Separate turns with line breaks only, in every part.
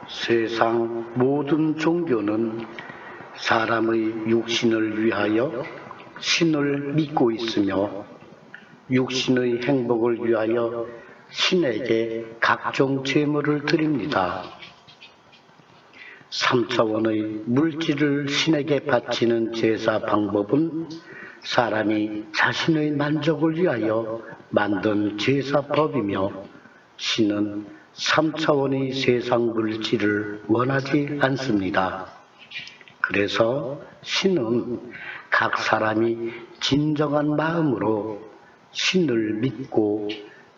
세상 모든 종교는 사람의 육신을 위하여 신을 믿고 있으며 육신의 행복을 위하여 신에게 각종 제물을 드립니다. 3차원의 물질을 신에게 바치는 제사 방법은 사람이 자신의 만족을 위하여 만든 제사법이며 신은 3차원의 세상 물질을 원하지 않습니다. 그래서 신은 각 사람이 진정한 마음으로 신을 믿고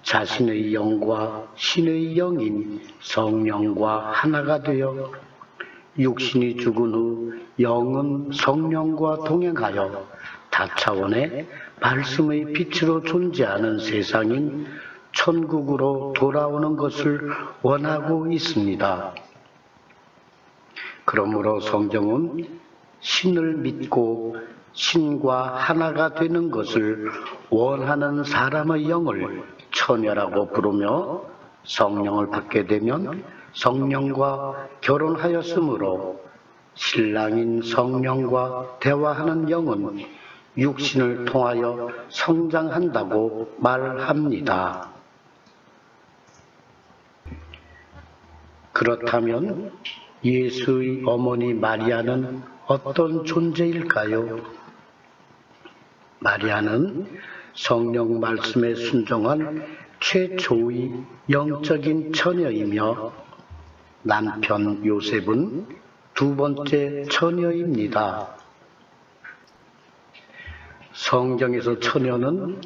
자신의 영과 신의 영인 성령과 하나가 되어 육신이 죽은 후 영은 성령과 동행하여 다차원의 말씀의 빛으로 존재하는 세상인 천국으로 돌아오는 것을 원하고 있습니다. 그러므로 성경은 신을 믿고 신과 하나가 되는 것을 원하는 사람의 영을 처녀라고 부르며 성령을 받게 되면 성령과 결혼하였으므로 신랑인 성령과 대화하는 영은 육신을 통하여 성장한다고 말합니다. 그렇다면 예수의 어머니 마리아는 어떤 존재일까요? 마리아는 성령 말씀에 순종한 최초의 영적인 처녀이며 남편 요셉은 두 번째 처녀입니다. 성경에서 처녀는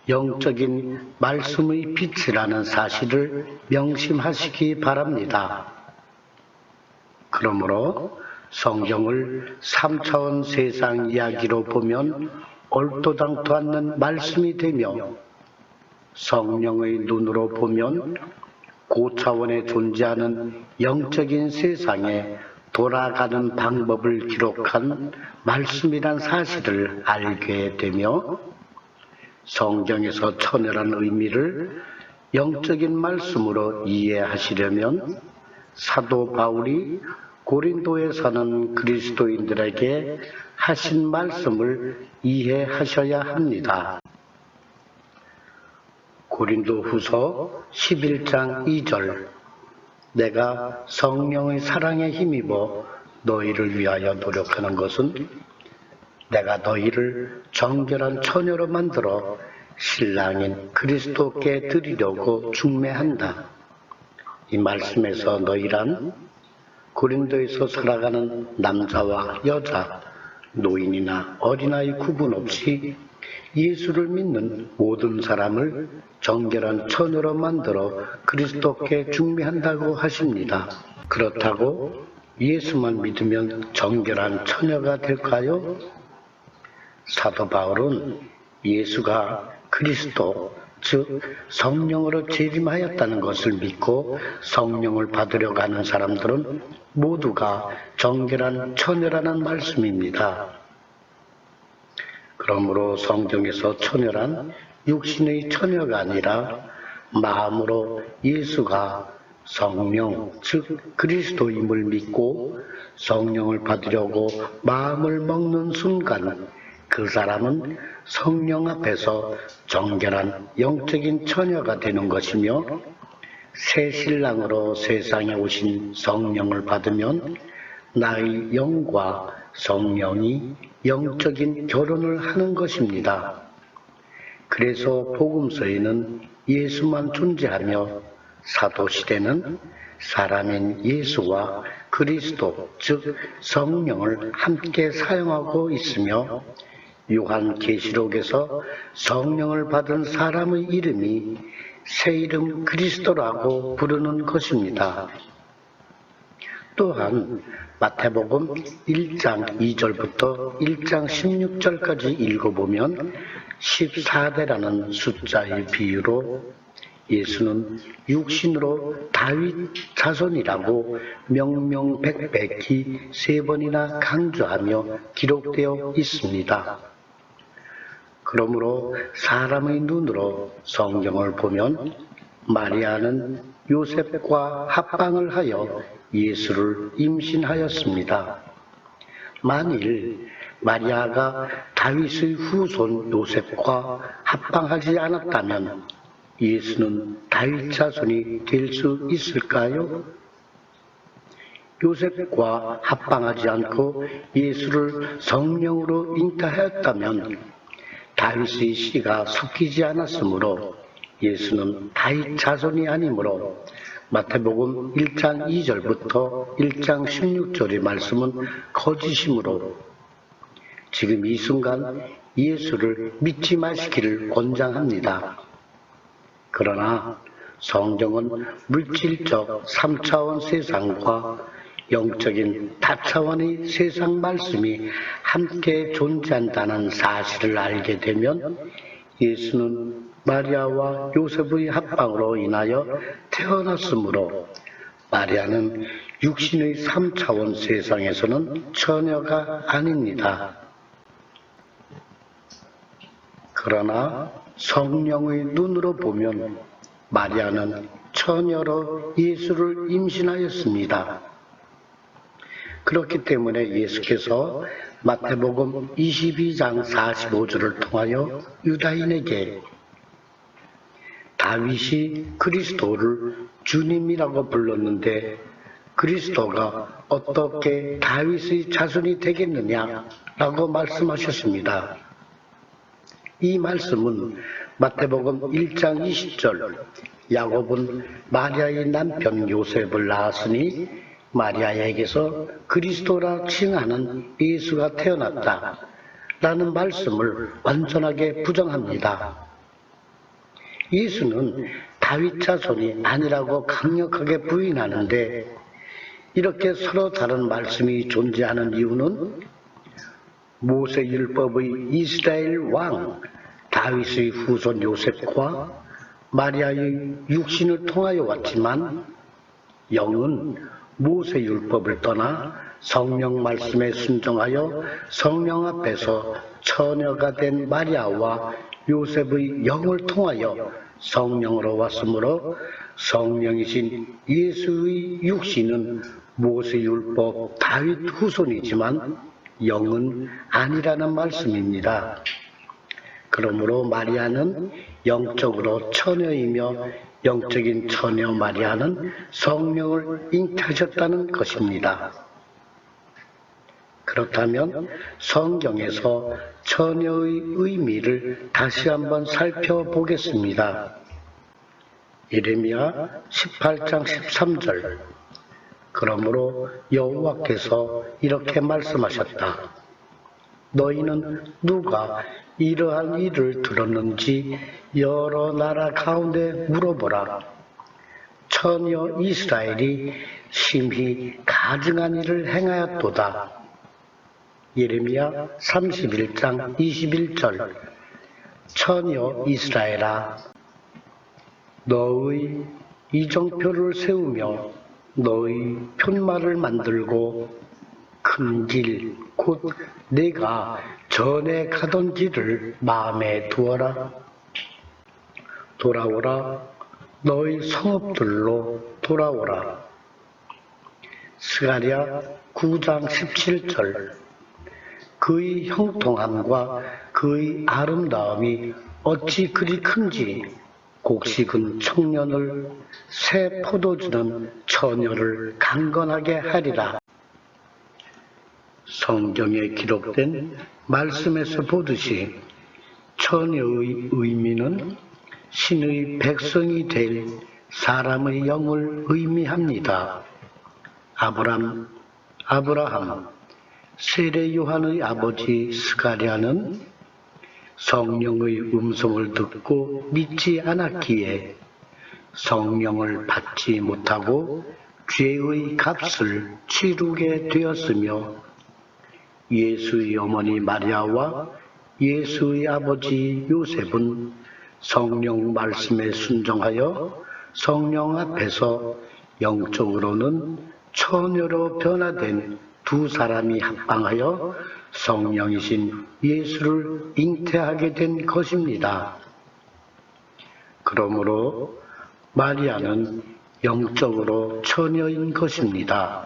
영적인 말씀의 빛이라는 사실을 명심하시기 바랍니다. 그러므로 성경을 3차원 세상 이야기로 보면 얼토당토 않는 말씀이 되며 성령의 눈으로 보면 고차원에 존재하는 영적인 세상에 돌아가는 방법을 기록한 말씀이란 사실을 알게 되며 성경에서 처녀란 의미를 영적인 말씀으로 이해하시려면 사도 바울이 고린도에 사는 그리스도인들에게 하신 말씀을 이해하셔야 합니다. 고린도 후서 11장 2절 내가 성령의 사랑에 힘입어 너희를 위하여 노력하는 것은 내가 너희를 정결한 처녀로 만들어 신랑인 그리스도께 드리려고 중매한다. 이 말씀에서 너희란 고린도에서 살아가는 남자와 여자, 노인이나 어린아이 구분 없이 예수를 믿는 모든 사람을 정결한 처녀로 만들어 그리스도께 중매한다고 하십니다. 그렇다고 예수만 믿으면 정결한 처녀가 될까요? 사도 바울은 예수가 그리스도, 즉 성령으로 재림하였다는 것을 믿고 성령을 받으려고 하는 사람들은 모두가 정결한 처녀라는 말씀입니다. 그러므로 성경에서 처녀란 육신의 처녀가 아니라 마음으로 예수가 성령, 즉 그리스도임을 믿고 성령을 받으려고 마음을 먹는 순간 그 사람은 성령 앞에서 정결한 영적인 처녀가 되는 것이며 새 신랑으로 세상에 오신 성령을 받으면 나의 영과 성령이 영적인 결혼을 하는 것입니다. 그래서 복음서에는 예수만 존재하며 사도시대는 사람인 예수와 그리스도, 즉 성령을 함께 사용하고 있으며 요한계시록에서 성령을 받은 사람의 이름이 새 이름 그리스도라고 부르는 것입니다. 또한 마태복음 1장 2절부터 1장 16절까지 읽어보면 14대라는 숫자의 비유로 예수는 육신으로 다윗 자손이라고 명명백백히 3번이나 강조하며 기록되어 있습니다. 그러므로 사람의 눈으로 성경을 보면 마리아는 요셉과 합방을 하여 예수를 임신하였습니다. 만일 마리아가 다윗의 후손 요셉과 합방하지 않았다면 예수는 다윗 자손이 될 수 있을까요? 요셉과 합방하지 않고 예수를 성령으로 잉태하였다면 다윗의 씨가 섞이지 않았으므로 예수는 다윗 자손이 아니므로 마태복음 1장 2절부터 1장 16절의 말씀은 거짓이므로 지금 이 순간 예수를 믿지 마시기를 권장합니다. 그러나 성경은 물질적 3차원 세상과 영적인 다차원의 세상 말씀이 함께 존재한다는 사실을 알게 되면 예수는 마리아와 요셉의 합방으로 인하여 태어났으므로 마리아는 육신의 3차원 세상에서는 처녀가 아닙니다. 그러나 성령의 눈으로 보면 마리아는 처녀로 예수를 임신하였습니다. 그렇기 때문에 예수께서 마태복음 22장 45절을 통하여 유다인에게 다윗이 그리스도를 주님이라고 불렀는데 그리스도가 어떻게 다윗의 자손이 되겠느냐라고 말씀하셨습니다. 이 말씀은 마태복음 1장 20절 야곱은 마리아의 남편 요셉을 낳았으니 마리아에게서 그리스도라 칭하는 예수가 태어났다 라는 말씀을 완전하게 부정합니다. 예수는 다윗 자손이 아니라고 강력하게 부인하는데 이렇게 서로 다른 말씀이 존재하는 이유는 모세율법의 이스라엘 왕 다윗의 후손 요셉과 마리아의 육신을 통하여 왔지만 영은 모세율법을 떠나 성령 말씀에 순종하여 성령 앞에서 처녀가 된 마리아와 요셉의 영을 통하여 성령으로 왔으므로 성령이신 예수의 육신은 모세율법 다윗 후손이지만 영은 아니라는 말씀입니다. 그러므로 마리아는 영적으로 처녀이며 영적인 처녀 마리아는 성령을 잉태하셨다는 것입니다. 그렇다면 성경에서 처녀의 의미를 다시 한번 살펴보겠습니다. 예레미야 18장 13절 그러므로 여호와께서 이렇게 말씀하셨다. 너희는 누가 이러한 일을 들었는지 여러 나라 가운데 물어보라. 처녀 이스라엘이 심히 가증한 일을 행하였도다. 예레미야 31장 21절 처녀 이스라엘아 너의 이정표를 세우며 너의 편말을 만들고 큰 길, 곧 내가 전에 가던 길을 마음에 두어라. 돌아오라. 너의 성읍들로 돌아오라. 스가랴 9장 17절 그의 형통함과 그의 아름다움이 어찌 그리 큰지 곡식은 청년을 새 포도주는 처녀를 강건하게 하리라. 성경에 기록된 말씀에서 보듯이 처녀의 의미는 신의 백성이 될 사람의 영을 의미합니다. 아브라함, 세례 요한의 아버지 스가랴는 성령의 음성을 듣고 믿지 않았기에 성령을 받지 못하고 죄의 값을 치르게 되었으며 예수의 어머니 마리아와 예수의 아버지 요셉은 성령 말씀에 순종하여 성령 앞에서 영적으로는 처녀로 변화된 두 사람이 합방하여 성령이신 예수를 잉태하게 된 것입니다. 그러므로 마리아는 영적으로 처녀인 것입니다.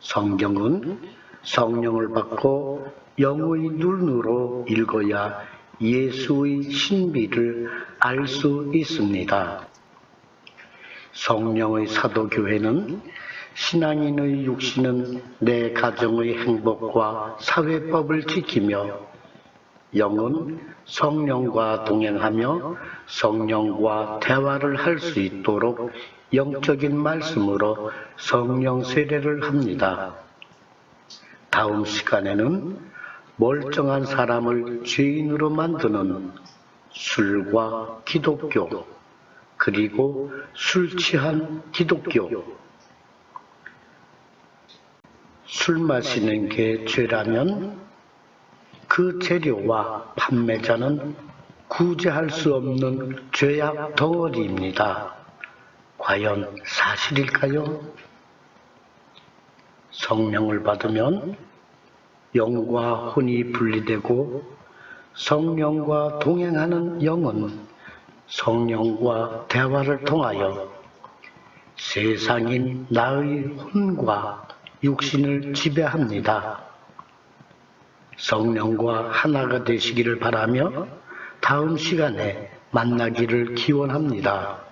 성경은 성령을 받고 영의 눈으로 읽어야 예수의 신비를 알 수 있습니다. 성령의 사도교회는 신앙인의 육신은 내 가정의 행복과 사회법을 지키며 영은 성령과 동행하며 성령과 대화를 할 수 있도록 영적인 말씀으로 성령 세례를 합니다. 다음 시간에는 멀쩡한 사람을 죄인으로 만드는 술과 기독교, 그리고 술 취한 기독교, 술 마시는 게 죄라면 그 재료와 판매자는 구제할 수 없는 죄악 덩어리입니다. 과연 사실일까요? 성령을 받으면 영과 혼이 분리되고 성령과 동행하는 영은 성령과 대화를 통하여 세상인 나의 혼과 육신을 지배합니다. 성령과 하나가 되시기를 바라며 다음 시간에 만나기를 기원합니다.